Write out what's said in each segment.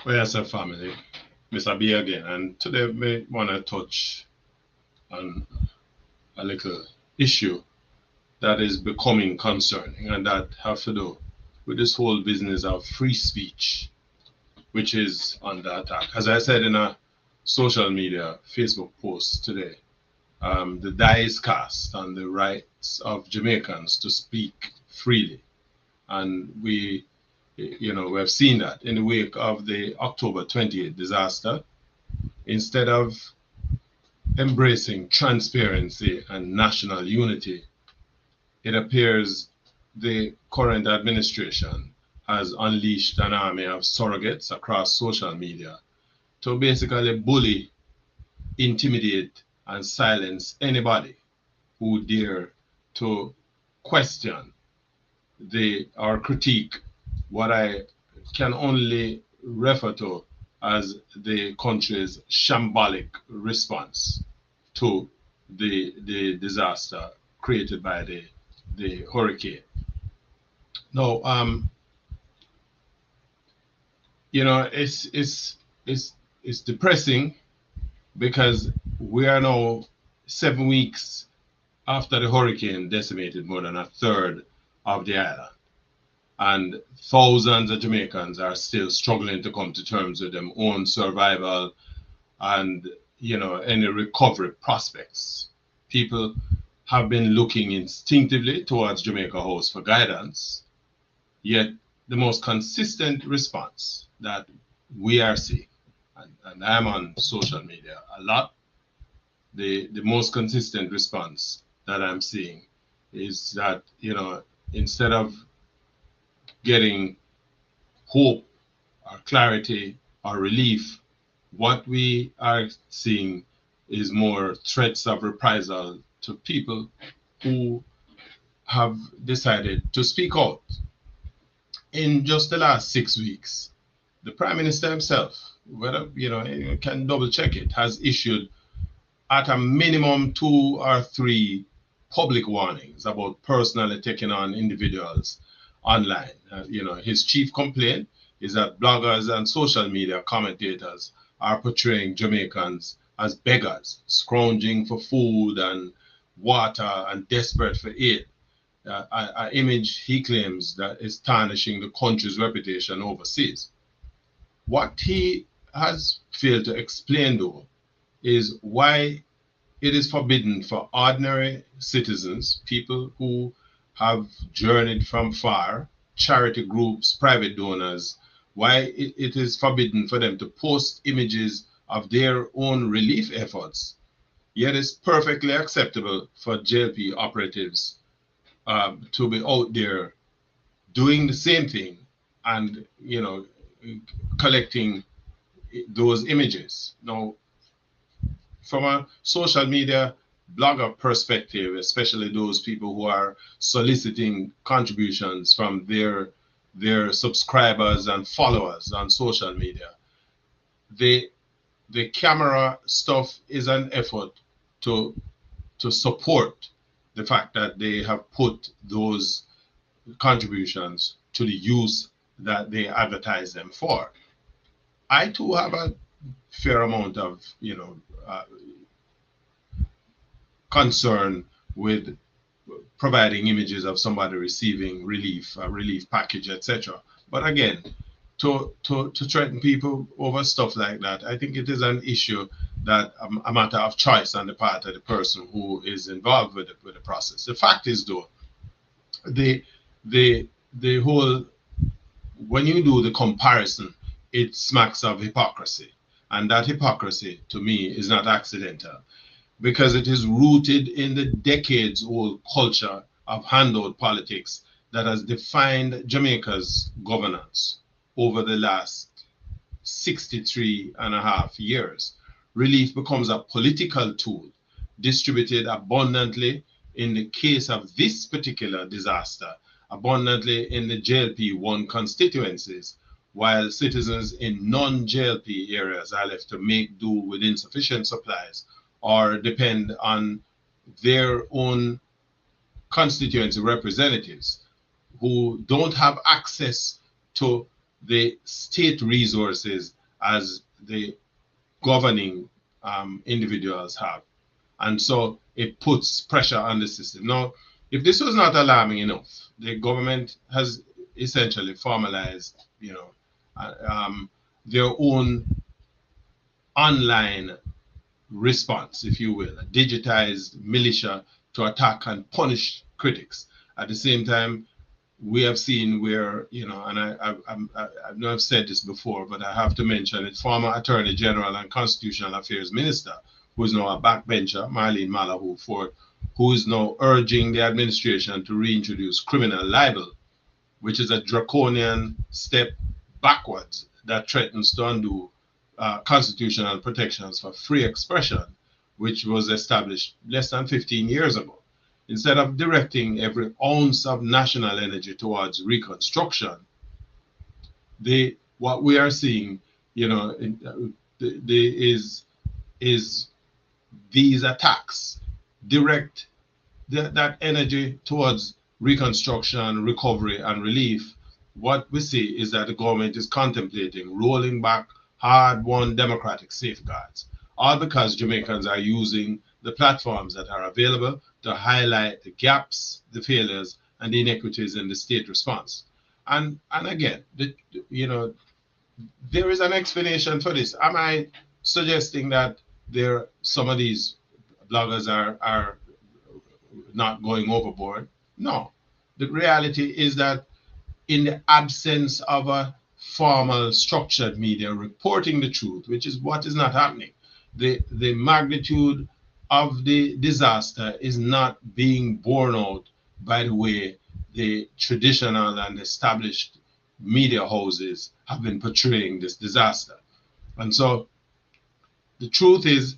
Well, yes, sir, family. Mr. B again, and today we want to touch on a little issue that is becoming concerning, and that have to do with this whole business of free speech, which is under attack. As I said in a social media Facebook post today, the die is cast on the rights of Jamaicans to speak freely, and we have seen that in the wake of the October 28th disaster. Instead of embracing transparency and national unity, it appears the current administration has unleashed an army of surrogates across social media to basically bully, intimidate, and silence anybody who dare to question or critique what I can only refer to as the country's shambolic response to the disaster created by the hurricane. Now, it's depressing because we are now 7 weeks after the hurricane decimated more than a third of the island, and thousands of Jamaicans are still struggling to come to terms with their own survival and any recovery prospects. People have been looking instinctively towards Jamaica House for guidance, yet the most consistent response that we are seeing, and I'm on social media a lot, the most consistent response that I'm seeing is that, instead of getting hope or clarity or relief, what we are seeing is more threats of reprisal to people who have decided to speak out. In just the last 6 weeks, the Prime Minister himself, whether you can double check it, has issued at a minimum 2 or 3 public warnings about personally taking on individuals online. His chief complaint is that bloggers and social media commentators are portraying Jamaicans as beggars, scrounging for food and water and desperate for aid. An image he claims that is tarnishing the country's reputation overseas. What he has failed to explain, though, is why it is forbidden for ordinary citizens, people who have journeyed from far, charity groups, private donors, why it is forbidden for them to post images of their own relief efforts. Yet it's perfectly acceptable for JLP operatives to be out there doing the same thing and, collecting those images. Now, from a social media blogger perspective, especially those people who are soliciting contributions from their subscribers and followers on social media, the the camera stuff is an effort to support the fact that they have put those contributions to the use that they advertise them for. I too have a fair amount of concern with providing images of somebody receiving relief, a relief package, etc. But again, to threaten people over stuff like that, I think it is an issue that a matter of choice on the part of the person who is involved with the process. The fact is, though, the the whole when you do the comparison, it smacks of hypocrisy, and that hypocrisy to me is not accidental because it is rooted in the decades old culture of handout politics that has defined Jamaica's governance over the last 63 and a half years. Relief becomes a political tool distributed abundantly in the case of this particular disaster, abundantly in the JLP1 constituencies, while citizens in non JLP areas are left to make do with insufficient supplies or depend on their own constituency representatives who don't have access to the state resources as the governing individuals have. And so it puts pressure on the system. Now, if this was not alarming enough, the government has essentially formalized, their own online response, if you will, a digitized militia to attack and punish critics. At the same time, we have seen where, and I know I've said this before, but I have to mention it, former Attorney General and Constitutional Affairs Minister, who is now a backbencher, Marlene Malahoo Ford, who is now urging the administration to reintroduce criminal libel, which is a draconian step backwards that threatens to undo constitutional protections for free expression, which was established less than 15 years ago. Instead of directing every ounce of national energy towards reconstruction, what we are seeing, is these attacks direct that energy towards reconstruction, recovery, and relief. What we see is that the government is contemplating rolling back hard-won democratic safeguards, all because Jamaicans are using the platforms that are available to highlight the gaps, the failures, and the inequities in the state response. And again, there is an explanation for this. Am I suggesting that some of these bloggers are not going overboard? No. The reality is that in the absence of a formal structured media reporting the truth, which is what is not happening, the magnitude of the disaster is not being borne out by the way the traditional and established media houses have been portraying this disaster. And so the truth is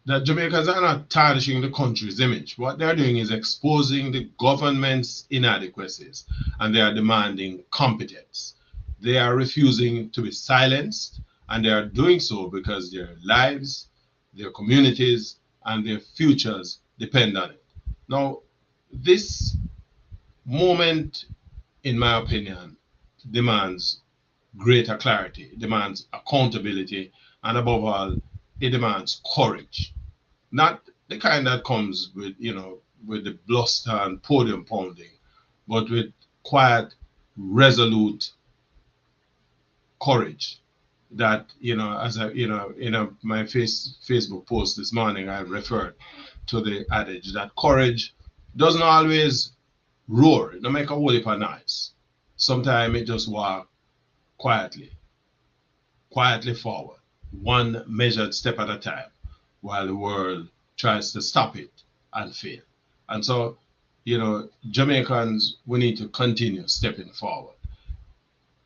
that Jamaicans are not tarnishing the country's image. What they're doing is exposing the government's inadequacies, and they are demanding competence. They are refusing to be silenced, and they are doing so because their lives, their communities, and their futures depend on it. Now, this moment, in my opinion, demands greater clarity, demands accountability, and above all, it demands courage. Not the kind that comes with, with the bluster and podium pounding, but with quiet, resolute courage. That, as my Facebook post this morning, I referred to the adage that courage doesn't always roar, it don't make a whole heap of noise. Sometimes it just walk quietly forward, one measured step at a time, while the world tries to stop it and fail. And so, Jamaicans, we need to continue stepping forward.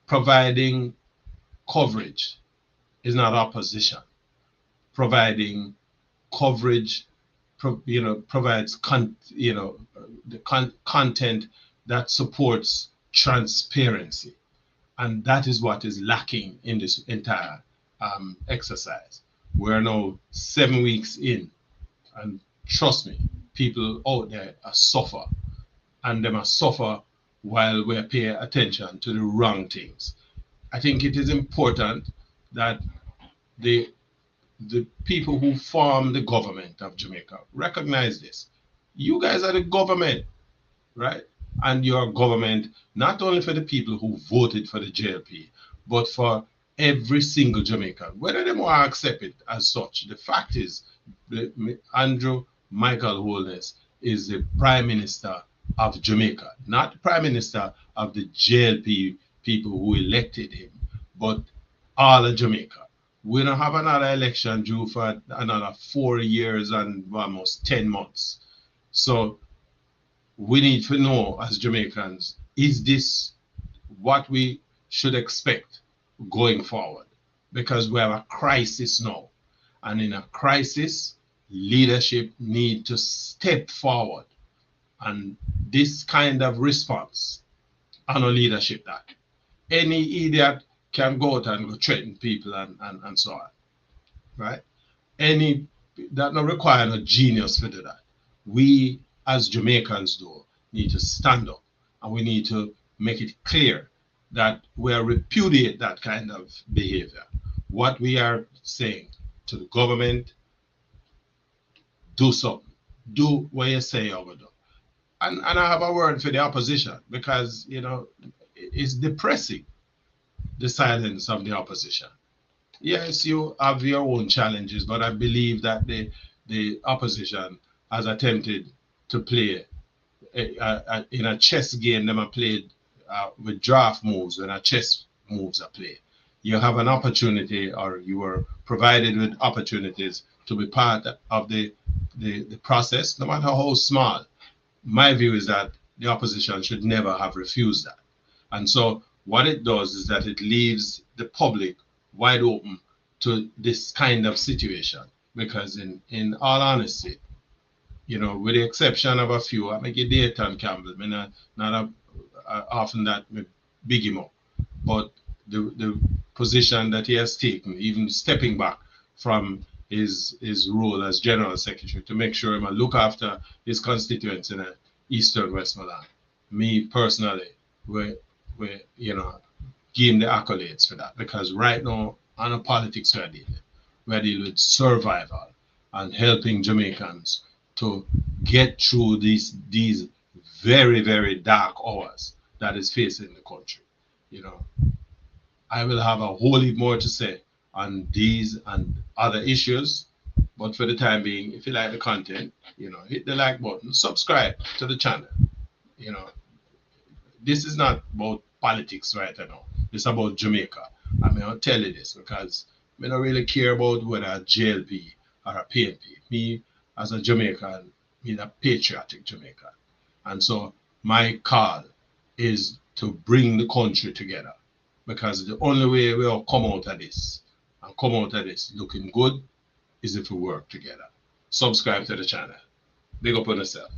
Providing coverage is not opposition. Providing coverage, provides the content that supports transparency. And that is what is lacking in this entire exercise. We're now 7 weeks in, and trust me, people out there are suffer, and they must suffer while we pay attention to the wrong things. I think it is important that the people who form the government of Jamaica recognize this. You guys are the government, right? And your government, not only for the people who voted for the JLP, but for every single Jamaican, whether they want to accept it as such. The fact is, Andrew Michael Holness is the Prime Minister of Jamaica, not the Prime Minister of the JLP people who elected him, but all of Jamaica. We don't have another election due for another 4 years and almost 10 months. So we need to know as Jamaicans, is this what we should expect going forward? Because we have a crisis now. And in a crisis, leadership need to step forward. And this kind of response, and no leadership that. Any idiot can go out and go threaten people and so on. Right? That not require a genius to do that. We as Jamaicans though need to stand up, and we need to make it clear that we repudiate that kind of behavior. What we are saying to the government, do something. Do what you say you're going to do. And I have a word for the opposition because, it's depressing, the silence of the opposition. Yes, you have your own challenges, but I believe that the opposition has attempted to play in a chess game. Them are played with draft moves when a chess moves are played. You have an opportunity, or you were provided with opportunities to be part of the process, no matter how small. My view is that the opposition should never have refused that. And so what it does is that it leaves the public wide open to this kind of situation. Because in all honesty, with the exception of a few, I make a Dayton Campbell, I not often that me big him up. But the position that he has taken, even stepping back from his role as general secretary to make sure he look after his constituents in eastern Westmoreland. Me personally, we give him the accolades for that, because right now on the politics we're dealing with survival and helping Jamaicans to get through these very, very dark hours that is facing the country. You know, I will have a whole heap more to say on these and other issues. But for the time being, if you like the content, hit the like button, subscribe to the channel. You know, this is not about politics right now. It's about Jamaica. I mean, I'll tell you this because I don't really care about whether a JLP or a PNP. Me, as a Jamaican, me a patriotic Jamaican. And so my call is to bring the country together, because the only way we'll come out of this and come out of this looking good is if we work together. Subscribe to the channel. Big up on yourself.